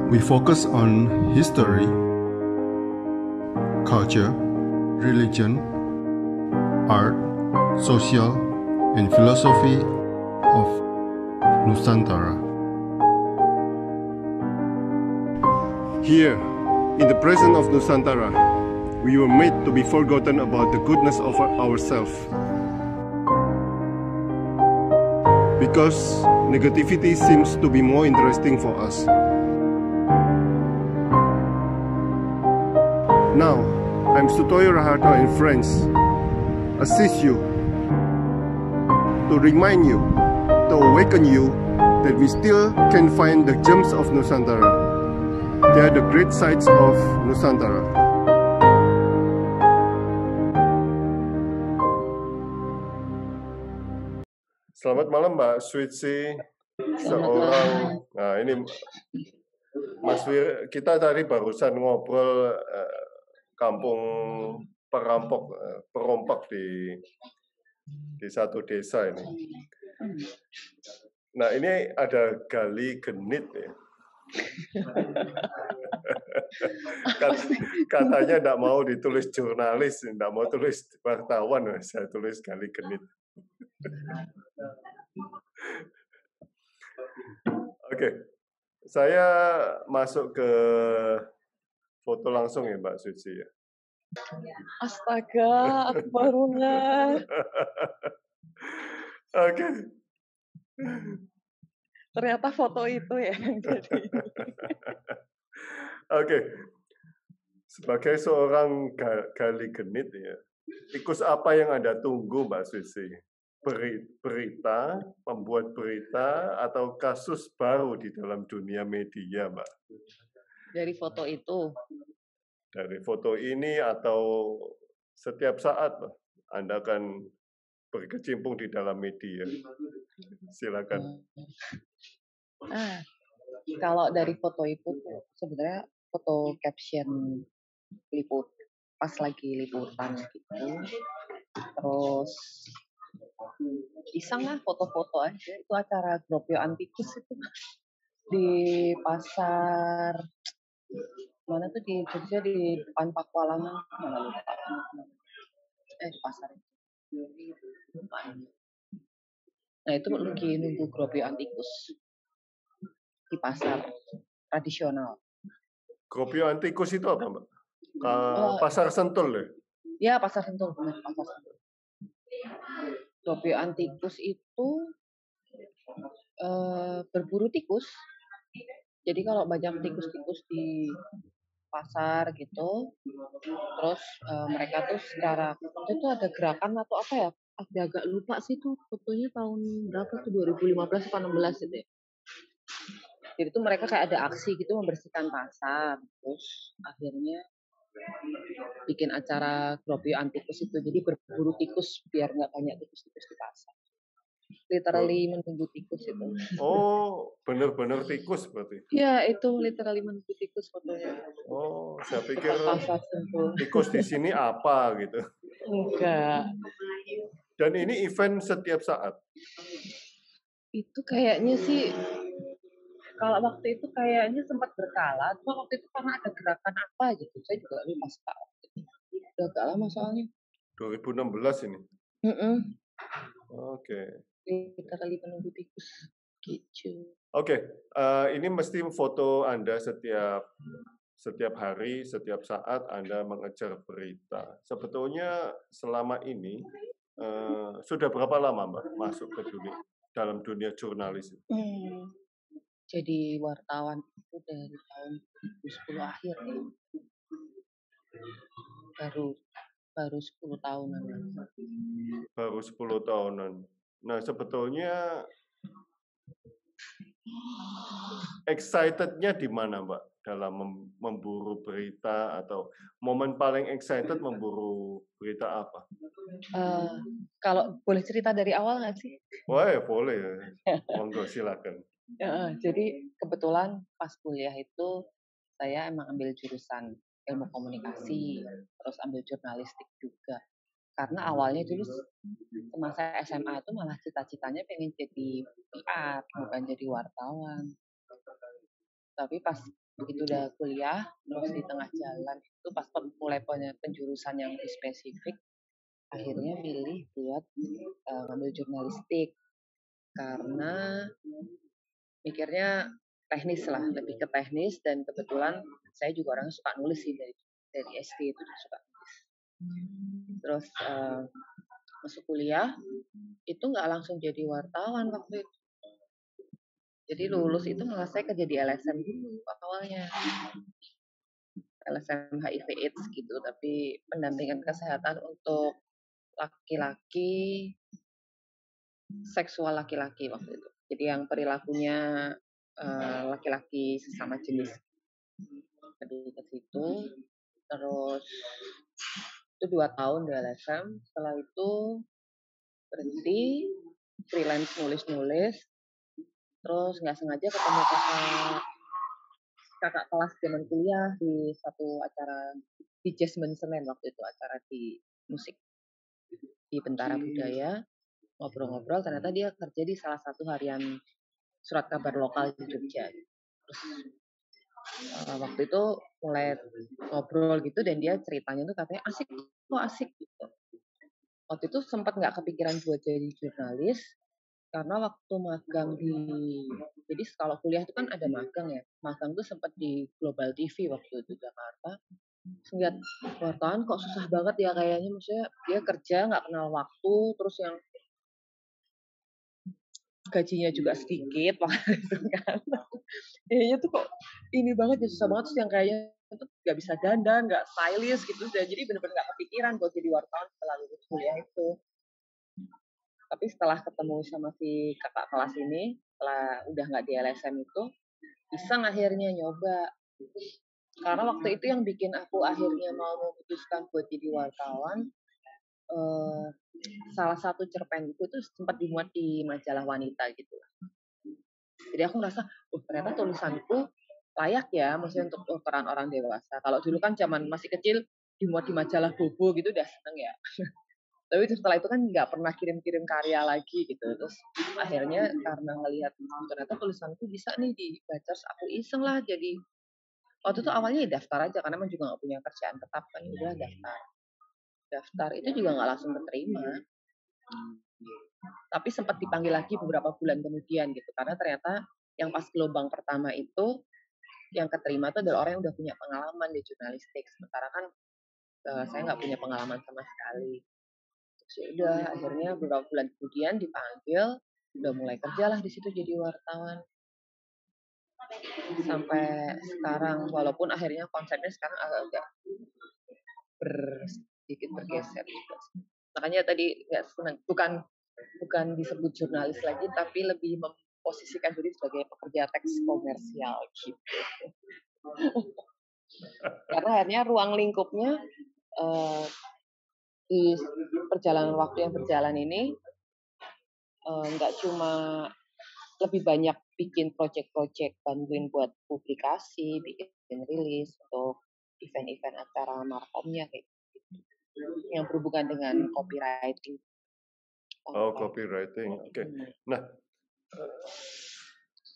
We focus on history, culture, religion, art, social, and philosophy of Nusantara. Here, in the presence of Nusantara, we were made to be forgotten about the goodness of ourselves. Because negativity seems to be more interesting for us. Now, I'm Sutoyo Raharto and friends, assist you, to remind you, to awaken you that we still can find the gems of Nusantara. They are the great sights of Nusantara. Selamat malam Mbak Switsi, seorang, nah ini Mas Wir, kita tadi barusan ngobrol kampung perompak di satu desa ini. Nah ini ada gali genit ya. Katanya tidak mau ditulis jurnalis, tidak mau tulis wartawan, saya tulis gali genit. Oke, saya masuk ke foto langsung ya Mbak Suci ya. Astaga, aku baru ngeh. Oke. Ternyata foto itu ya yang jadi. Oke. Sebagai seorang gali genit ya, tikus apa yang Anda tunggu Mbak Suci? Berita, pembuat berita, atau kasus baru di dalam dunia media, Mbak? Dari foto itu? Dari foto ini atau setiap saat, Mbak, Anda akan berkecimpung di dalam media. Silakan. Kalau dari foto itu tuh sebenarnya foto caption pas lagi liputan gitu. Terus iseng lah foto-foto aja, itu acara Gropio Antikus itu di pasar mana tuh di Jogja di depan Pakualaman pasar nah itu lagi nunggu Gropio Antikus di pasar tradisional. Gropio Antikus itu apa Mbak? Pasar Sentul ya? Ya pasar Sentul, benar pasar Sentul. Gropio Antikus itu berburu tikus. Jadi kalau banyak tikus-tikus di pasar gitu, terus mereka tuh secara itu ada gerakan atau apa ya? Agak lupa sih tuh fotonya tahun berapa tuh 2015 atau 16 gitu ya. Jadi tuh mereka kayak ada aksi gitu membersihkan pasar, terus akhirnya bikin acara Gropio Antikus itu, jadi berburu tikus biar nggak banyak tikus-tikus di pasar. Literally menunggu tikus itu. Oh, benar-benar tikus berarti? Ya, itu literally menunggu tikus fotonya. Oh, saya pikir tikus di sini apa gitu. Enggak. Dan ini event setiap saat? Itu kayaknya sih, kalau waktu itu kayaknya sempat berkala, cuma waktu itu karena ada gerakan apa gitu, saya juga lupa sekarang. Udah agak lama soalnya. 2016 ini? Oke. Literally menunggu tikus. Gitu. Oke, ini mesti foto Anda setiap hari, setiap saat Anda mengejar berita. Sebetulnya selama ini sudah berapa lama Mbak masuk ke dalam dunia jurnalis? Jadi wartawan itu dari tahun 2010 akhir ya. Baru 10 tahunan. Baru 10 tahunan. Nah, sebetulnya excited-nya di mana, Mbak? Dalam memburu berita atau momen paling excited memburu berita apa? Kalau boleh cerita dari awal nggak sih? Wah, ya boleh. Monggo, silakan. Jadi kebetulan pas kuliah itu saya emang ambil jurusan ilmu komunikasi, terus ambil jurnalistik juga. Karena awalnya dulu semasa SMA itu malah cita-citanya pengen jadi PR, bukan jadi wartawan. Tapi pas begitu udah kuliah, terus di tengah jalan itu pas mulai punya penjurusan yang lebih spesifik, akhirnya milih buat ngambil jurnalistik karena mikirnya teknis lah, lebih ke teknis, dan kebetulan saya juga orangnya suka nulis sih dari SD itu suka nulis. Terus masuk kuliah itu nggak langsung jadi wartawan waktu itu. Jadi lulus itu malah saya kerja di LSM dulu awalnya. LSM HIV/AIDS gitu, tapi pendampingan kesehatan untuk laki-laki, seksual laki-laki waktu itu. Jadi yang perilakunya laki-laki sesama jenis. Jadi ke situ, terus itu 2 tahun di LSM. Setelah itu berhenti, freelance nulis-nulis. Terus nggak sengaja ketemu kakak kelas zaman kuliah di satu acara di Jasmine Senen waktu itu, acara di musik di Bentara Budaya. Ngobrol-ngobrol, ternyata dia kerja di salah satu harian surat kabar lokal di Jogja. Terus waktu itu mulai ngobrol gitu, dan dia ceritanya tuh katanya asik gitu. Waktu itu sempat nggak kepikiran buat jadi jurnalis, karena waktu magang jadi kalau kuliah itu kan ada magang ya, magang tuh sempat di Global TV waktu itu Jakarta. Lihat wartawan kok susah banget ya kayaknya, maksudnya dia kerja nggak kenal waktu, terus yang gajinya juga sedikit waktu itu kan. Kayaknya tuh kok ini banget ya, susah banget, terus yang kayaknya itu nggak bisa dandan, nggak stylish gitu, dan jadi bener-bener nggak kepikiran buat jadi wartawan setelah lulus kuliah itu. Tapi setelah ketemu sama si kakak kelas ini, setelah udah nggak di LSM itu, iseng akhirnya nyoba. Karena waktu itu yang bikin aku akhirnya mau memutuskan buat jadi wartawan, salah satu cerpen itu sempat dimuat di majalah wanita gitu. Jadi aku ngerasa, ternyata tulisanku layak ya, maksudnya untuk ukuran orang dewasa. Kalau dulu kan zaman masih kecil dimuat di majalah Bobo gitu udah seneng ya. Tapi setelah itu kan nggak pernah kirim-kirim karya lagi gitu. Terus akhirnya karena ngelihat ternyata tulisanku bisa nih dibaca, terus aku iseng lah jadi. Waktu itu awalnya ya daftar aja karena emang juga nggak punya kerjaan tetap kan, udah daftar itu juga nggak langsung keterima, tapi sempat dipanggil lagi beberapa bulan kemudian gitu, karena ternyata yang pas gelombang pertama itu yang keterima itu adalah orang yang udah punya pengalaman di jurnalistik, sementara kan saya nggak punya pengalaman sama sekali. Terus ya udah akhirnya beberapa bulan kemudian dipanggil, udah mulai kerjalah di situ jadi wartawan sampai sekarang, walaupun akhirnya konsepnya sekarang agak sedikit bergeser juga. Makanya tadi nggak senang, bukan disebut jurnalis lagi, tapi lebih memposisikan diri sebagai pekerja teks komersial gitu. Karena akhirnya ruang lingkupnya di perjalanan waktu yang berjalan ini nggak cuma lebih banyak bikin project-project, bantuin buat publikasi, bikin rilis untuk event-event acara markomnya kayak gitu, yang berhubungan dengan copywriting. Copywriting, oke. Nah,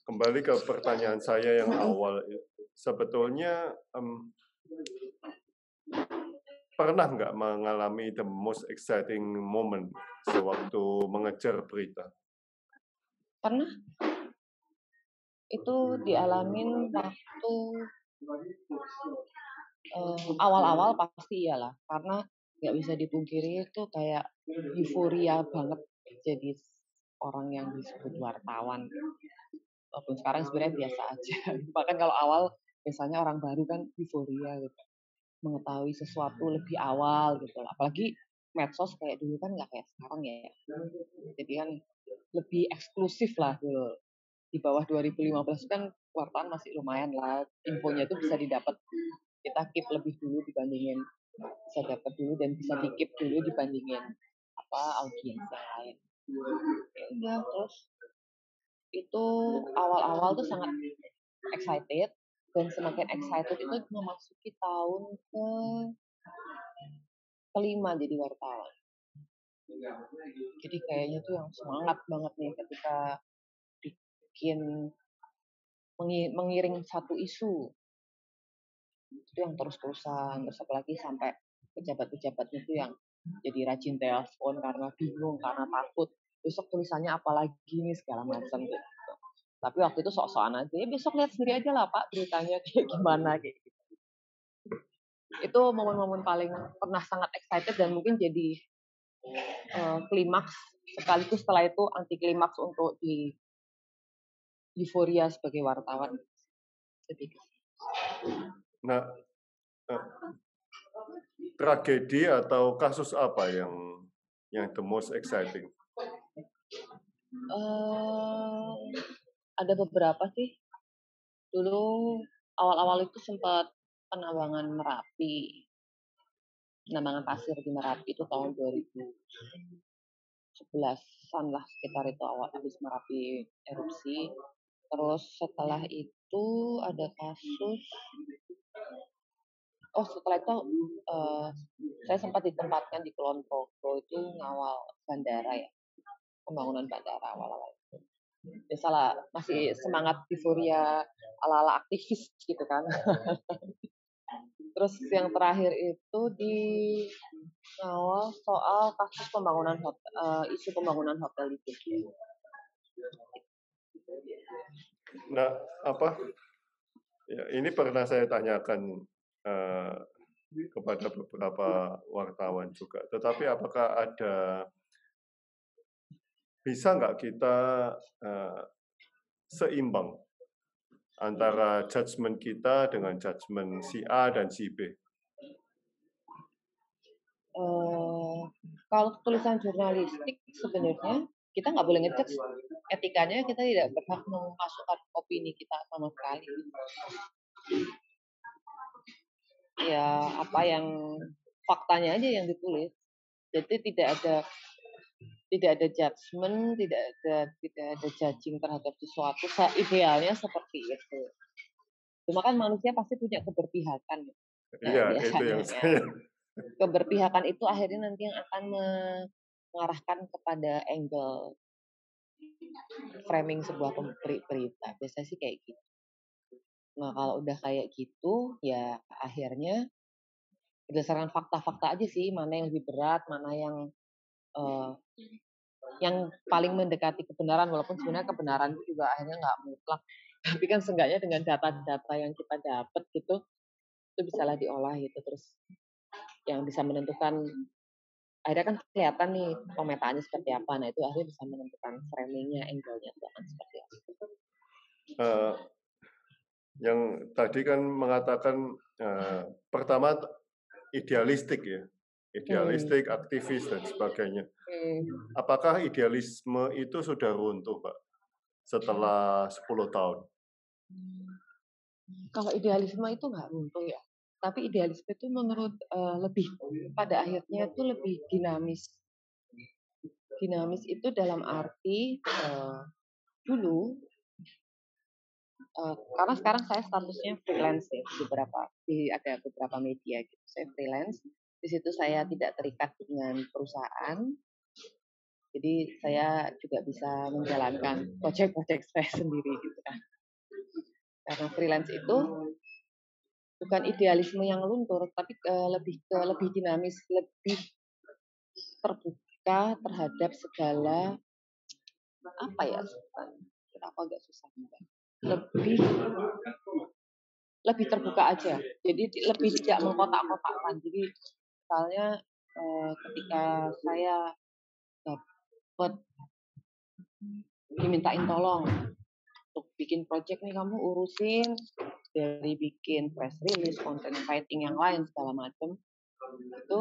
kembali ke pertanyaan saya yang awal, sebetulnya pernah nggak mengalami the most exciting moment sewaktu mengejar berita? Pernah. Itu dialamin waktu awal-awal pasti iyalah, karena nggak bisa dipungkiri itu kayak euforia banget jadi orang yang disebut wartawan. Walaupun sekarang sebenarnya biasa aja. Bahkan kalau awal biasanya orang baru kan euforia gitu, mengetahui sesuatu lebih awal gitu. Apalagi medsos kayak dulu kan nggak kayak sekarang ya. Jadi kan lebih eksklusif lah dulu. Di bawah 2015 kan wartawan masih lumayan lah, infonya itu bisa didapat, kita keep lebih dulu dibandingin, bisa dapat dulu dan bisa di keep dulu dibandingin audiens yang lain. Ya udah, terus itu awal-awal tuh sangat excited, dan semakin excited itu memasuki tahun kelima jadi wartawan. Jadi kayaknya tuh yang semangat banget nih ketika bikin mengiring satu isu. Itu yang terus-terusan, terus apalagi sampai pejabat-pejabatnya itu yang jadi rajin telepon karena bingung, karena takut besok tulisannya apa lagi nih segala macam gitu. Tapi waktu itu sok-sokan aja, ya besok lihat sendiri aja lah Pak beritanya kayak gimana kayak gitu. Itu momen-momen paling pernah sangat excited dan mungkin jadi klimaks, sekaligus setelah itu anti klimaks untuk di euforia sebagai wartawan. Jadi, Nah, tragedi atau kasus apa yang the most exciting? Ada beberapa sih. Dulu awal-awal itu sempat penambangan Merapi, penambangan pasir di Merapi itu tahun 2011-an lah sekitar itu, awal habis Merapi erupsi. Terus setelah itu ada kasus, setelah itu saya sempat ditempatkan di Kulon Progo itu ngawal bandara ya, pembangunan bandara awal-awal itu. Biasalah masih semangat euforia ala-ala aktivis gitu kan. Terus yang terakhir itu di ngawal soal kasus pembangunan hotel, isu pembangunan hotel itu. Nah, ya, ini pernah saya tanyakan kepada beberapa wartawan juga. Tetapi apakah bisa nggak kita seimbang antara judgement kita dengan judgement si A dan si B? Kalau tulisan jurnalistik sebenarnya kita nggak boleh ngejudge, etikanya kita tidak berhak memasukkan opini kita sama sekali. Ya apa yang faktanya aja yang ditulis. Jadi tidak ada judgement, tidak ada judging terhadap sesuatu. Idealnya seperti itu. Cuma kan manusia pasti punya keberpihakan. Iya, itu yang saya. Keberpihakan itu akhirnya nanti yang akan mengarahkan kepada angle framing sebuah berita. Biasanya sih kayak gitu. Nah kalau udah kayak gitu, ya akhirnya berdasarkan fakta-fakta aja sih, mana yang lebih berat, mana yang paling mendekati kebenaran, walaupun sebenarnya kebenaran itu juga akhirnya nggak mutlak. Tapi kan seenggaknya dengan data-data yang kita dapat gitu, itu bisalah diolah gitu, terus yang bisa menentukan, akhirnya kan kelihatan nih pemetaannya seperti apa. Nah itu akhirnya bisa menentukan framingnya, angle-nya itu akan seperti apa. Yang tadi kan mengatakan pertama idealistik ya, idealistik, aktivis dan sebagainya. Apakah idealisme itu sudah runtuh, Pak, setelah 10 tahun? Kalau idealisme itu nggak runtuh ya, tapi idealisme itu menurut lebih pada akhirnya itu lebih dinamis. Dinamis itu dalam arti dulu, karena sekarang saya statusnya freelance ya, ada beberapa media gitu. Saya freelance, di situ saya tidak terikat dengan perusahaan, jadi saya juga bisa menjalankan proyek-proyek saya sendiri gitu kan. Karena freelance itu bukan idealisme yang luntur, tapi lebih dinamis, lebih terbuka terhadap segala agak susah juga. Lebih terbuka aja. Jadi lebih tidak mengkotak-kotakkan. Jadi misalnya ketika saya dapat dimintain tolong untuk bikin project nih, kamu urusin dari bikin press release, content writing yang lain segala macam, itu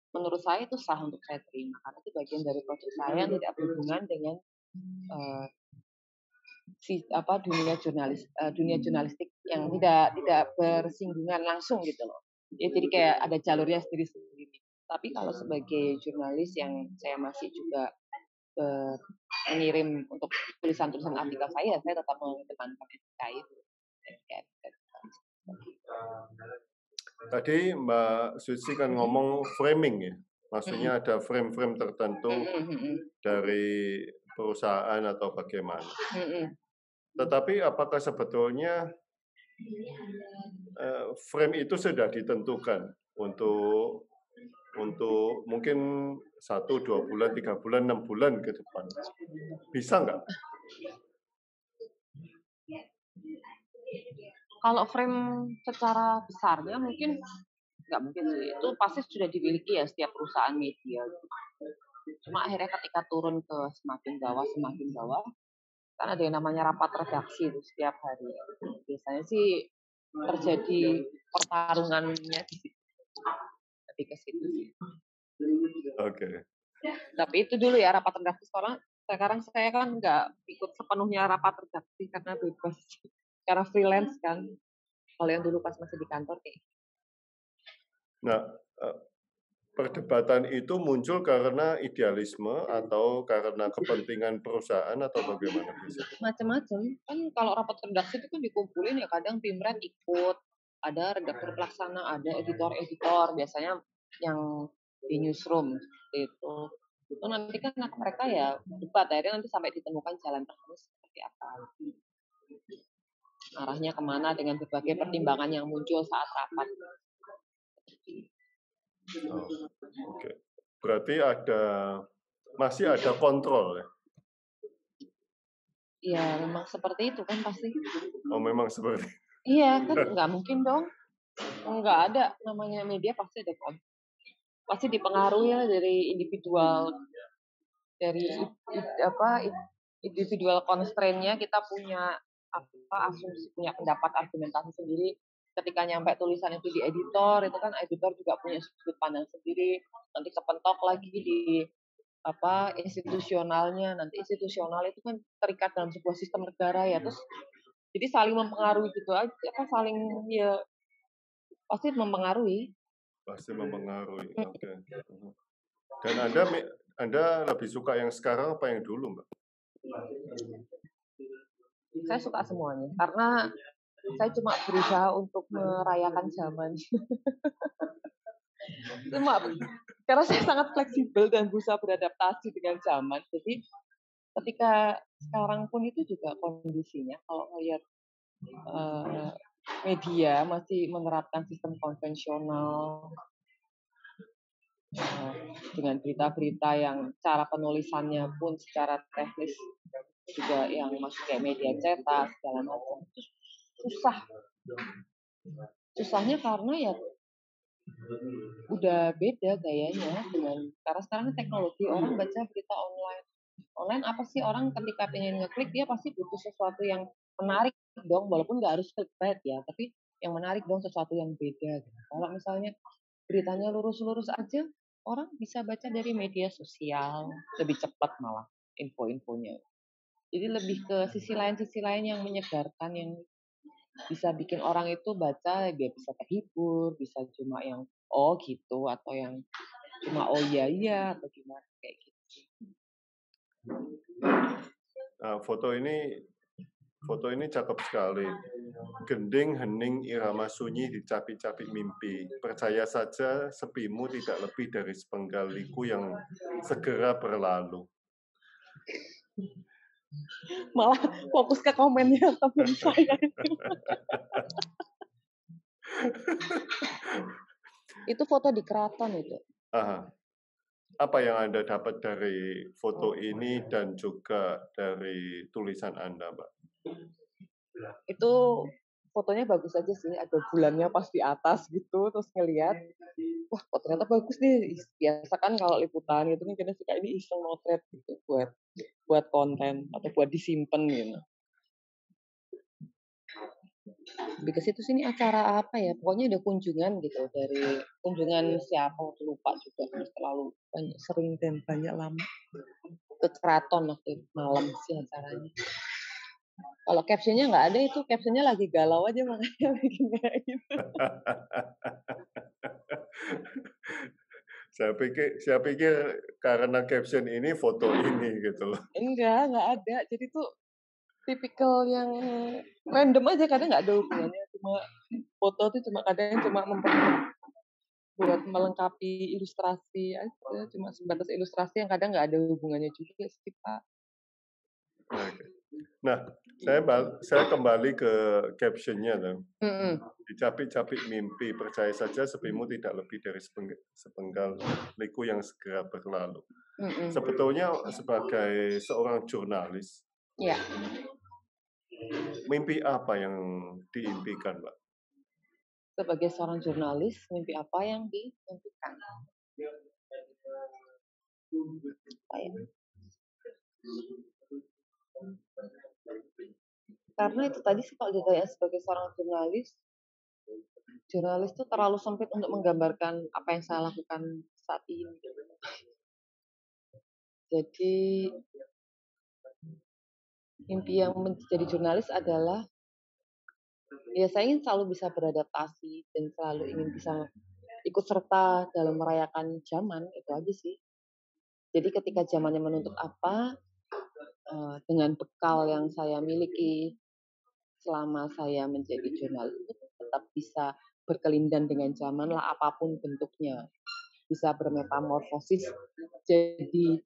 menurut saya itu sah untuk saya terima karena itu bagian dari project saya yang tidak berhubungan dengan dunia jurnalistik yang tidak bersinggungan langsung gitu loh. Ya, jadi kayak ada jalurnya sendiri-sendiri. Tapi kalau sebagai jurnalis yang saya masih juga mengirim untuk tulisan-tulisan artikel saya tetap mengedepankan etika itu. Tadi Mbak Suci kan ngomong framing ya, maksudnya ada frame-frame tertentu dari perusahaan atau bagaimana. Tetapi apakah sebetulnya frame itu sudah ditentukan untuk mungkin 1, 2 bulan, 3 bulan, 6 bulan ke depan. Bisa nggak? Kalau frame secara besarnya mungkin nggak mungkin sih. Itu pasti sudah dimiliki ya setiap perusahaan media. Cuma akhirnya ketika turun ke semakin bawah, kan ada yang namanya rapat redaksi itu setiap hari. Biasanya sih terjadi pertarungannya di situ. Lebih ke situ sih. Oke. Tapi itu dulu ya rapat redaksi. Sekarang saya kan nggak ikut sepenuhnya rapat redaksi karena bebas, karena freelance kan. Kalau yang dulu pas masih di kantor kayak. Nah, perdebatan itu muncul karena idealisme atau karena kepentingan perusahaan atau bagaimana? Macam-macam. Kan kalau rapat redaksi itu kan dikumpulin ya, kadang Pimret ikut, ada redaktur pelaksana, ada editor-editor, biasanya yang di newsroom itu. Itu nanti kan mereka ya debat, akhirnya nanti sampai ditemukan jalan terus seperti apa. Arahnya kemana dengan berbagai pertimbangan yang muncul saat rapat. Oh, oke. Berarti masih ada kontrol ya? Iya, memang seperti itu kan pasti. Oh, memang seperti itu. Iya, kan nggak mungkin dong. Nggak ada namanya media, pasti ada kontrol. Pasti dipengaruhi ya dari individual, dari individual constraint-nya. Kita punya asumsi, punya pendapat, argumentasi sendiri. Ketika nyampe tulisan itu di editor, itu kan editor juga punya sudut pandang sendiri. Nanti kepentok lagi di institusionalnya. Nanti institusional itu kan terikat dalam sebuah sistem negara ya. Terus jadi saling mempengaruhi gitu aja. Saling ya pasti mempengaruhi. Pasti mempengaruhi. Oke. Dan Anda lebih suka yang sekarang apa yang dulu, Mbak? Saya suka semuanya karena saya cuma berusaha untuk merayakan zaman. Karena saya sangat fleksibel dan berusaha beradaptasi dengan zaman. Jadi ketika sekarang pun itu juga kondisinya kalau melihat media masih menerapkan sistem konvensional dengan berita-berita yang cara penulisannya pun secara teknis juga yang masuk kayak media cetak segala macam, itu susah. Susahnya karena ya udah beda gayanya dengan karena sekarang teknologi, orang baca berita online apa sih, orang ketika pengen ngeklik dia pasti butuh sesuatu yang menarik dong, walaupun nggak harus clickbait ya, tapi yang menarik dong, sesuatu yang beda. Kalau misalnya beritanya lurus-lurus aja, orang bisa baca dari media sosial lebih cepat malah info-infonya. Jadi lebih ke sisi lain yang menyegarkan, yang bisa bikin orang itu baca dia bisa terhibur, bisa cuma yang oh gitu, atau yang cuma oh iya atau gimana kayak gitu. Nah, foto ini cakep sekali. Gending hening irama sunyi dicapi-capi mimpi. Percaya saja sepimu tidak lebih dari sepenggal liku yang segera berlalu. Malah fokus ke komennya teman saya. Itu foto di keraton itu. Aha. Apa yang Anda dapat dari foto ini dan juga dari tulisan Anda, Mbak? Itu fotonya bagus aja sih, ada bulannya pas di atas gitu, terus ngelihat, wah kok ternyata bagus nih. Biasa kan kalau liputan gitu kan kita suka ini iseng motret gitu buat konten atau buat disimpan gitu. Lebih ke situ sini acara apa ya, pokoknya ada kunjungan gitu, dari kunjungan siapa lupa juga, terlalu banyak, sering dan banyak lama ke keraton waktu malam sih acaranya. Kalau captionnya nggak ada, itu captionnya lagi galau aja makanya bikin kayak gitu. Saya pikir karena caption ini foto ini gitu loh. Enggak ada. Jadi tuh tipikal yang random aja, kadang nggak ada hubungannya. Cuma foto tuh cuma kadang cuma buat melengkapi ilustrasi aja, cuma sebatas ilustrasi yang kadang nggak ada hubungannya juga sih, Pak. Okay. Nah, Saya kembali ke captionnya tuh. Mm-mm. Dicapik-capik mimpi, percaya saja sepimu tidak lebih dari sepenggal liku yang segera berlalu. Mm-mm. Sebetulnya sebagai seorang jurnalis, Ya, mimpi apa yang diimpikan, Mbak? sebagai seorang jurnalis, mimpi apa yang diimpikan? Apa ya? Karena itu tadi sih kalau ditanya sebagai seorang jurnalis itu terlalu sempit untuk menggambarkan apa yang saya lakukan saat ini. Jadi mimpi yang menjadi jurnalis adalah ya saya ingin selalu bisa beradaptasi dan selalu ingin bisa ikut serta dalam merayakan zaman, itu aja sih. Jadi ketika zamannya menuntut apa, dengan bekal yang saya miliki selama saya menjadi jurnalis itu tetap bisa berkelindan dengan zaman lah apapun bentuknya. Bisa bermetamorfosis jadi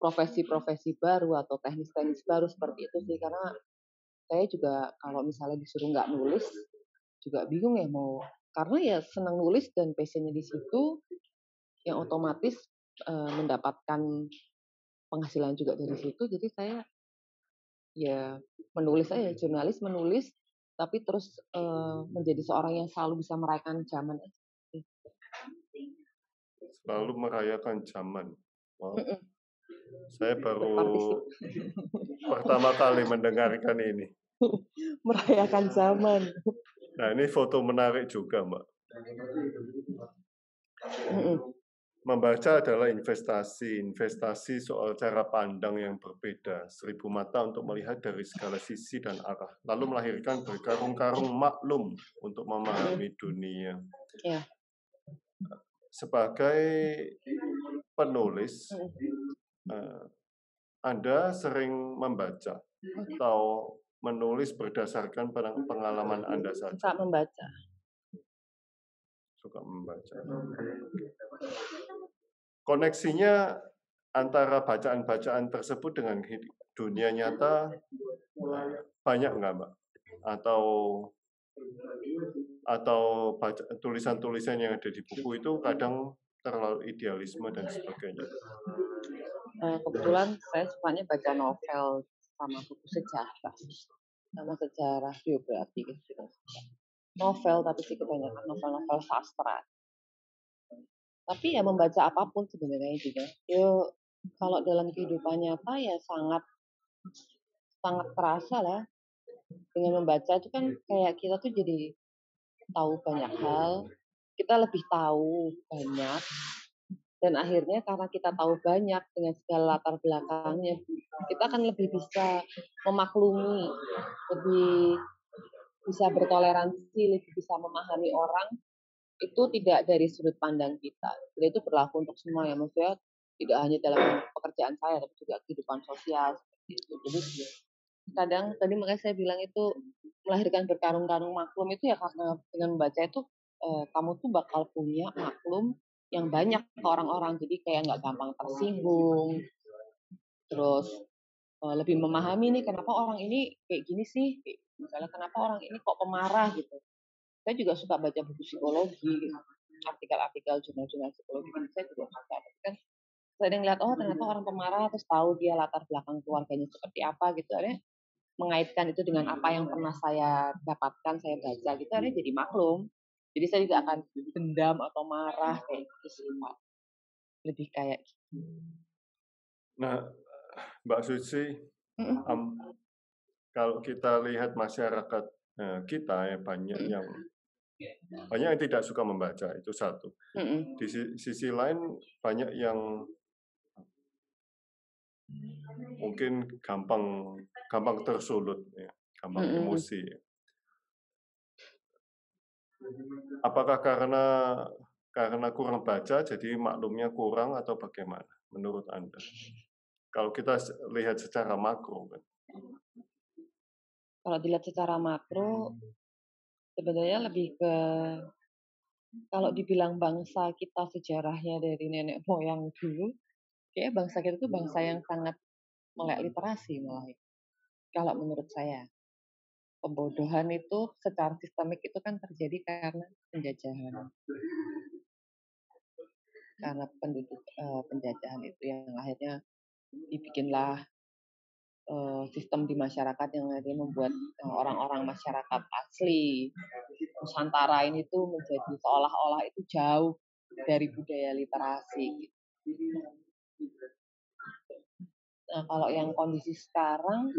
profesi-profesi baru atau teknis-teknis baru seperti itu sih. Karena saya juga kalau misalnya disuruh nggak nulis juga bingung ya mau, karena ya senang nulis dan passionnya di situ yang otomatis mendapatkan penghasilan juga dari situ. Jadi saya ya menulis aja, jurnalis menulis tapi terus menjadi seorang yang selalu bisa merayakan zaman aja. Selalu merayakan zaman. Wow. Saya baru Berpartisipasi. pertama kali mendengarkan ini. Merayakan zaman. Nah, ini foto menarik juga, Mbak. Membaca adalah investasi soal cara pandang yang berbeda, 1000 mata untuk melihat dari segala sisi dan arah, lalu melahirkan berkarung-karung maklum untuk memahami dunia. Ya. Sebagai penulis, Anda sering membaca atau menulis berdasarkan pengalaman Anda saja? Suka membaca. Suka membaca. Koneksinya antara bacaan-bacaan tersebut dengan dunia nyata banyak nggak, Mbak? Atau tulisan-tulisan yang ada di buku itu kadang terlalu idealisme dan sebagainya? Kebetulan saya sukanya baca novel sama buku sejarah, sama sejarah biografi gitu. Novel tapi sih kebanyakan novel-novel sastra. Tapi ya membaca apapun sebenarnya juga. Kalau dalam kehidupan nyata ya sangat terasa lah. Dengan membaca itu kan kayak kita tuh jadi tahu banyak hal, kita lebih tahu banyak, dan akhirnya karena kita tahu banyak dengan segala latar belakangnya, kita akan lebih bisa memaklumi, lebih bisa bertoleransi, lebih bisa memahami orang itu tidak dari sudut pandang kita. Jadi itu berlaku untuk semua ya, maksudnya tidak hanya dalam pekerjaan saya, tapi juga kehidupan sosial. Jadi kadang tadi makanya saya bilang itu melahirkan berkarung-karung maklum itu ya karena dengan membaca itu kamu tuh bakal punya maklum yang banyak ke orang-orang. Jadi kayak nggak gampang tersinggung. Terus lebih memahami nih kenapa orang ini kayak gini sih. Misalnya kenapa orang ini kok pemarah gitu. Saya juga suka baca buku psikologi, artikel-artikel jurnal-jurnal psikologi, saya juga suka. Tapi kan saya ngeliat, oh ternyata orang pemarah, terus tahu dia latar belakang keluarganya seperti apa gitu. Akhirnya mengaitkan itu dengan apa yang pernah saya dapatkan, saya baca gitu, akhirnya jadi maklum. Jadi saya juga akan dendam atau marah kayak gitu sih, Pak. Lebih kayak gitu. Nah, Mbak Suci, kalau kita lihat masyarakat kita ya banyak yang tidak suka membaca, itu satu. Di sisi lain banyak yang mungkin gampang tersulut, ya, gampang emosi. Apakah karena kurang baca jadi maklumnya kurang atau bagaimana menurut Anda? Kalau kita lihat secara makro kan. Kalau dilihat secara makro sebenarnya lebih ke kalau dibilang bangsa kita sejarahnya dari nenek moyang dulu, kayaknya bangsa kita itu bangsa yang sangat melek literasi malah. Kalau menurut saya, pembodohan itu secara sistemik itu kan terjadi karena penjajahan. Karena penjajahan itu yang akhirnya dibikinlah sistem di masyarakat yang akhirnya membuat orang-orang masyarakat asli Nusantara ini tuh menjadi seolah-olah itu jauh dari budaya literasi. Nah, kalau yang kondisi sekarang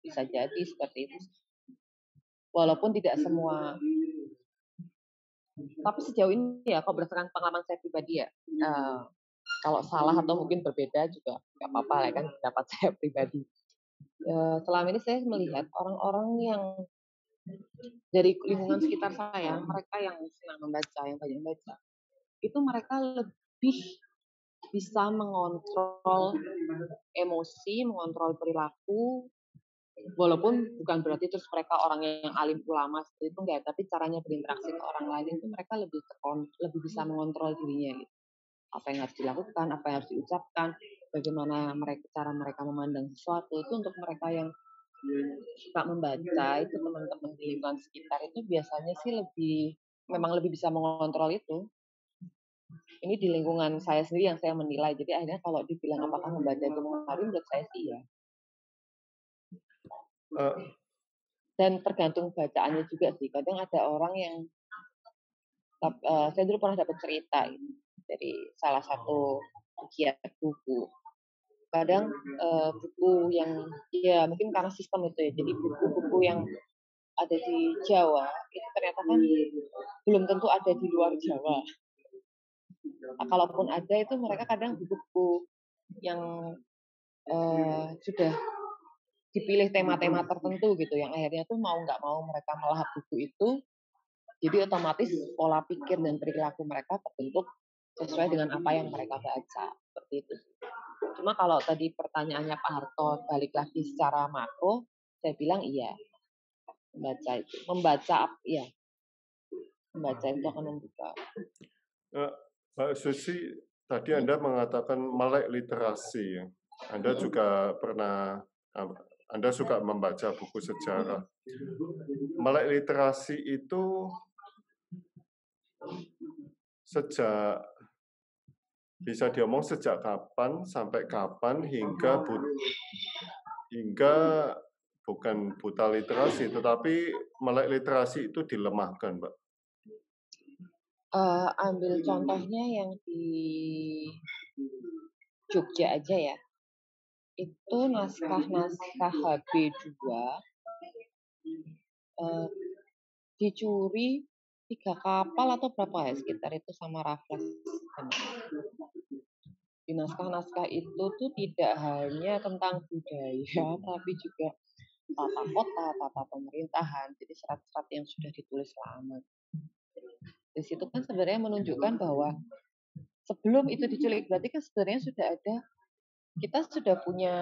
bisa jadi seperti itu. Walaupun tidak semua, tapi sejauh ini ya, kalau berdasarkan pengalaman saya pribadi ya, kalau salah atau mungkin berbeda juga nggak apa-apa lah kan pendapat saya pribadi. Selama ini saya melihat orang-orang yang dari lingkungan sekitar saya, mereka yang senang membaca, yang banyak membaca, itu mereka lebih bisa mengontrol emosi, mengontrol perilaku, walaupun bukan berarti terus mereka orang yang alim ulama seperti itu enggak, tapi caranya berinteraksi ke orang lain itu mereka lebih bisa mengontrol dirinya gitu. Apa yang harus dilakukan, apa yang harus diucapkan, bagaimana cara mereka memandang sesuatu itu untuk mereka yang suka membaca itu teman-teman di lingkungan sekitar itu biasanya sih memang lebih bisa mengontrol itu. Ini di lingkungan saya sendiri yang saya menilai. Jadi akhirnya kalau dibilang apakah membaca itu mempengaruhi, menurut saya sih ya. Dan tergantung bacaannya juga sih. Kadang ada orang yang saya dulu pernah dapat cerita gitu, dari salah satu pegiat buku. Kadang buku yang ya mungkin karena sistem itu ya. Jadi buku-buku yang ada di Jawa itu ternyata kan belum tentu ada di luar Jawa. Nah, kalaupun ada itu mereka kadang buku-buku yang sudah dipilih tema-tema tertentu gitu yang akhirnya tuh mau nggak mau mereka melahap buku itu, jadi otomatis pola pikir dan perilaku mereka terbentuk sesuai dengan apa yang mereka baca seperti itu. Cuma kalau tadi pertanyaannya Pak Harto balik lagi secara makro, saya bilang iya, membaca itu akan membuka. Mbak Susi, tadi Anda mengatakan melek literasi. Anda juga Anda suka membaca buku sejarah. Melek literasi itu bisa diomong sejak kapan sampai kapan hingga bukan buta literasi, tetapi melek literasi itu dilemahkan, Mbak. Ambil contohnya yang di Jogja aja ya. Itu naskah HB2 dicuri 3 kapal atau berapa ya sekitar itu sama Raffles. Di naskah-naskah itu tuh tidak hanya tentang budaya, tapi juga tata kota, tata pemerintahan, jadi serat-serat yang sudah ditulis lama. Di situ kan sebenarnya menunjukkan bahwa sebelum itu diculik, berarti kan sebenarnya kita sudah punya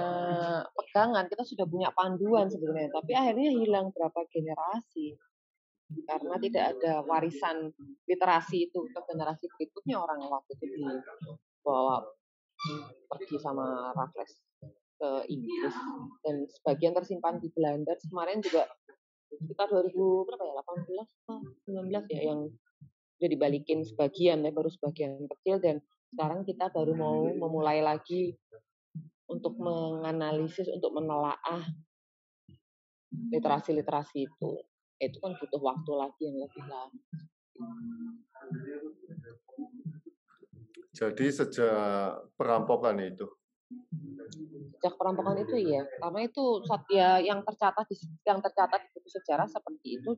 pegangan, kita sudah punya panduan sebenarnya, tapi akhirnya hilang berapa generasi karena tidak ada warisan literasi itu ke generasi berikutnya. Orang waktu itu dibawa pergi sama Raffles ke Inggris dan sebagian tersimpan di Belanda. Kemarin juga sekitar 2018 atau 19 ya yang sudah dibalikin sebagian ya, baru sebagian kecil, dan sekarang kita baru mau memulai lagi untuk menganalisis, untuk menelaah literasi itu kan butuh waktu lagi yang lebih lama. Jadi sejak perampokan itu? Sejak perampokan itu ya, karena itu ya yang tercatat di buku sejarah seperti itu.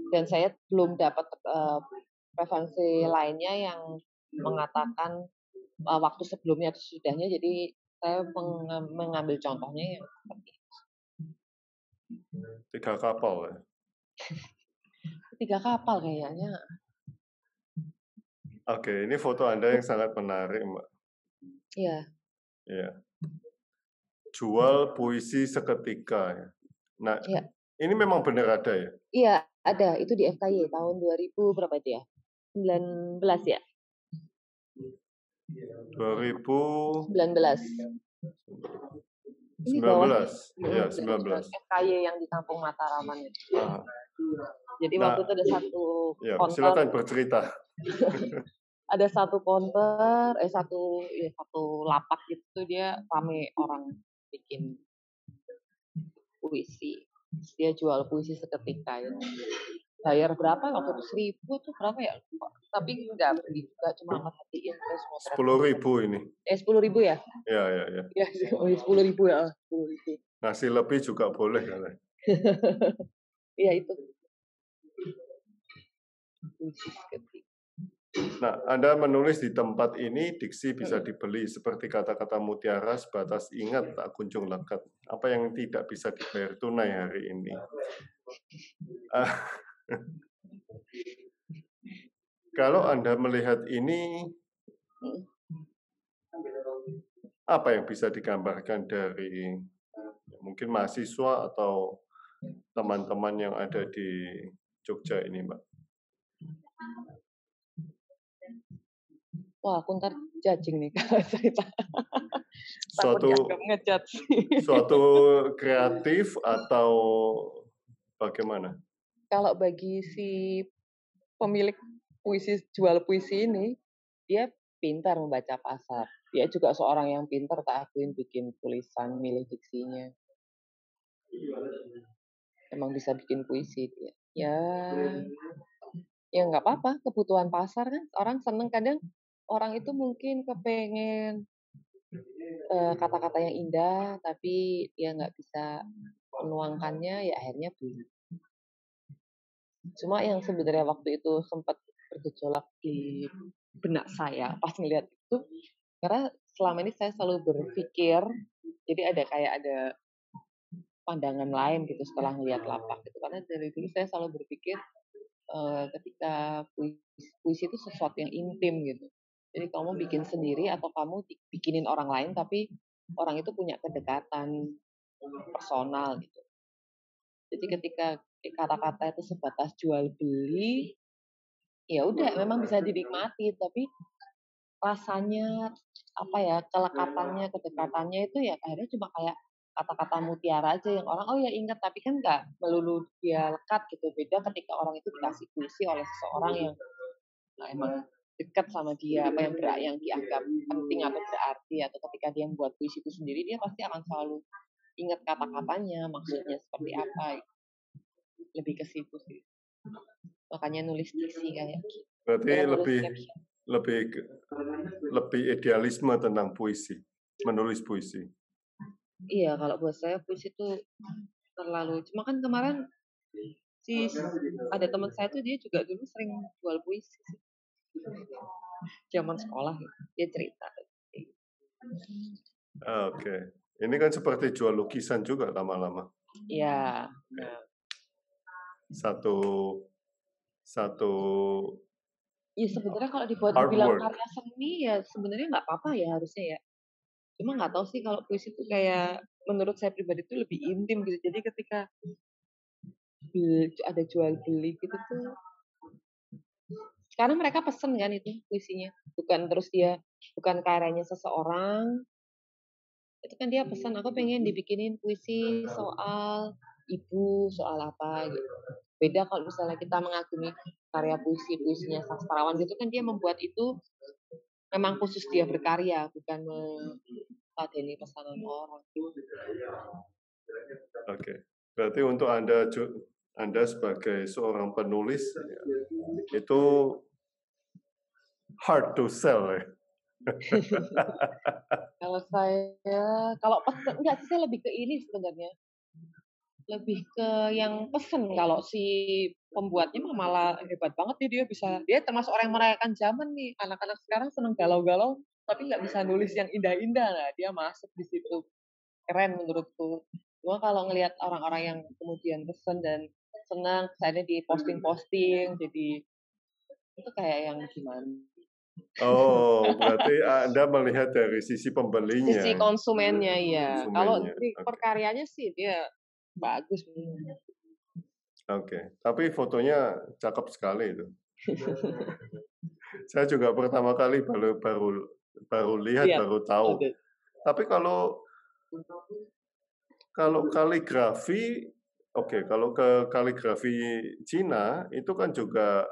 Dan saya belum dapat referensi lainnya yang mengatakan waktu sebelumnya atau sesudahnya, jadi saya mengambil contohnya yang seperti itu. 3 kapal ya? 3 kapal kayaknya. Oke, ini foto Anda yang sangat menarik, Mbak. Iya. Iya. Jual puisi seketika ya. Nah, ya. Ini memang benar ada ya? Iya, ada. Itu di FKY tahun 2000 berapa itu ya? 19 ya? 2019. Ini bawahnya 19. Iya, jalan 19. FKY yang di Kampung Mataraman itu. Ah. Jadi Nah, waktu itu ada satu ya, konter, silakan bercerita. ada satu konter, satu lapak gitu dia rame orang bikin puisi. Dia jual puisi seketika ya. Bayar berapa waktu itu 1.000 tuh berapa ya? Tapi nggak beli juga, cuma merhatiin terus motret. 10.000 ini. 10.000 ya? Ya. Ya, 10.000 ya. 10.000. Ngasih lebih juga boleh kan? Iya itu. Puisi seketika. Nah, Anda menulis di tempat ini, diksi bisa dibeli, seperti kata-kata mutiara, sebatas ingat tak kunjung lekat. Apa yang tidak bisa dibayar tunai hari ini? Kalau Anda melihat ini, apa yang bisa digambarkan dari mungkin mahasiswa atau teman-teman yang ada di Jogja ini, Mbak? Wah, aku ntar judging nih kalau cerita. Suatu kreatif atau bagaimana? Kalau bagi si pemilik puisi, jual puisi ini, dia pintar membaca pasar. Dia juga seorang yang pintar, tak akuin bikin tulisan, milih diksinya. Emang bisa bikin puisi dia. Ya nggak apa-apa, kebutuhan pasar kan. Orang seneng, kadang orang itu mungkin kepengen kata-kata yang indah, tapi dia nggak bisa menuangkannya, ya akhirnya beli. Cuma yang sebenarnya waktu itu sempat bergejolak di benak saya pas ngelihat itu, karena selama ini saya selalu berpikir, jadi ada pandangan lain gitu setelah melihat lapak gitu. Karena dari dulu saya selalu berpikir ketika puisi itu sesuatu yang intim gitu. Jadi kamu bikin sendiri atau kamu bikinin orang lain, tapi orang itu punya kedekatan personal gitu. Jadi ketika kata-kata itu sebatas jual beli, ya udah memang bisa dinikmati, tapi rasanya kelekatannya, kedekatannya itu ya akhirnya cuma kayak kata-kata mutiara aja yang orang oh ya ingat, tapi kan nggak melulu dia lekat gitu. Beda ketika orang itu dikasih puisi oleh seseorang yang emang dekat sama dia, apa yang dianggap penting atau berarti, atau ketika dia membuat puisi itu sendiri, dia pasti akan selalu ingat kata-katanya, maksudnya seperti apa. Lebih ke situ sih. Makanya nulis diksi kayak gitu. Berarti lebih idealisme tentang puisi, menulis puisi. Iya, kalau buat saya puisi itu terlalu. Cuma kan kemarin ada teman saya tuh dia juga dulu sering jual puisi. Zaman sekolah dia cerita. Oke. Ini kan seperti jual lukisan juga lama-lama. Iya. Satu. Ya sebenarnya kalau dibilang karya seni ya sebenarnya nggak apa-apa ya harusnya ya. Cuma nggak tahu sih kalau puisi itu kayak menurut saya pribadi itu lebih intim gitu. Jadi ketika ada jual beli gitu tuh, karena mereka pesen kan itu puisinya, bukan karyanya seseorang. Itu kan dia pesan, aku pengen dibikinin puisi soal ibu, soal apa gitu. Beda kalau misalnya kita mengagumi karya puisinya sastrawan gitu kan, dia membuat itu memang khusus dia berkarya, bukan meladeni pesanan orang. Oke. Berarti untuk Anda sebagai seorang penulis itu hard to sell ya. Kalau pesen enggak sih, saya lebih ke ini sebenarnya. Lebih ke yang pesen. Kalau si pembuatnya malah hebat banget nih, dia termasuk orang yang merayakan zaman nih. Anak-anak sekarang seneng galau-galau tapi nggak bisa nulis yang indah-indah. Nah, dia masuk di situ. Keren menurutku. Cuma kalau ngelihat orang-orang yang kemudian pesen dan senang, saya di posting-posting, jadi itu kayak yang gimana? Oh, berarti Anda melihat dari sisi pembelinya. Sisi konsumennya, iya. Kalau di perkaryanya sih dia bagus. Oke, tapi fotonya cakep sekali itu. Saya juga pertama kali baru lihat, baru tahu. Tapi kalau Kalau kaligrafi, oke, kalau ke kaligrafi Cina itu kan juga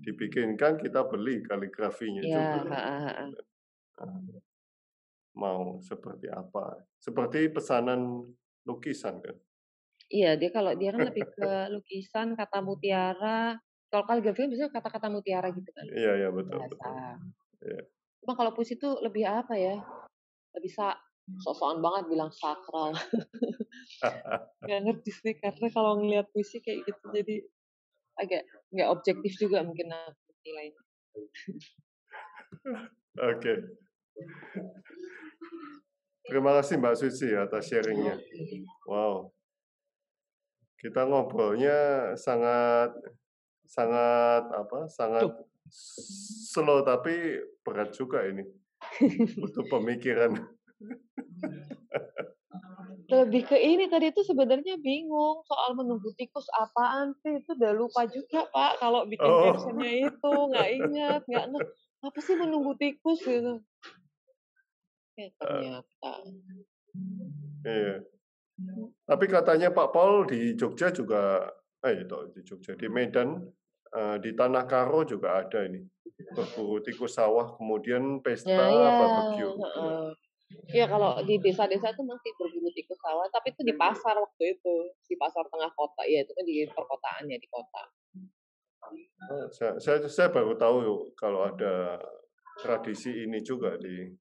dibikinkan, kita beli kaligrafinya Iya, juga. heeh. Mau seperti apa? Seperti pesanan lukisan kan? Iya, kalau dia kan lebih ke lukisan, kata mutiara. Kalau kaligrafi kan biasanya kata-kata mutiara gitu kan, Iya, iya, betul, bahasa. betul. Iya. Cuma kalau puisi itu lebih apa ya? Lebih sok-sokan banget bilang sakral. Nggak ngerti sih, karena kalau ngelihat puisi kayak gitu jadi agak nggak objektif juga mungkin aku nilainya. Oke. Terima kasih Mbak Susi atas sharingnya. Wow. Kita ngobrolnya sangat slow tapi berat juga ini. Butuh pemikiran. Lebih ke ini tadi itu sebenarnya bingung soal menunggu tikus apaan sih, itu udah lupa juga Pak kalau bikin captionnya itu, nggak ingat, apa sih menunggu tikus gitu. Ya ternyata. Iya. Tapi katanya Pak Paul di Jogja juga, di Medan, di Tanah Karo juga ada ini. Berburu tikus sawah, kemudian pesta Ya, barbecue. ya kalau di desa-desa itu masih berburu tikus sawah, tapi itu di pasar waktu itu, di pasar tengah kota, ya itu kan di perkotaan ya, di kota. Saya baru tahu kalau ada tradisi ini juga di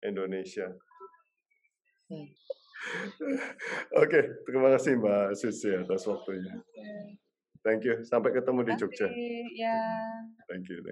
Indonesia. Oke, terima kasih Mbak Susi atas waktunya. Thank you. Sampai ketemu di Jogja. Ya. Thank you.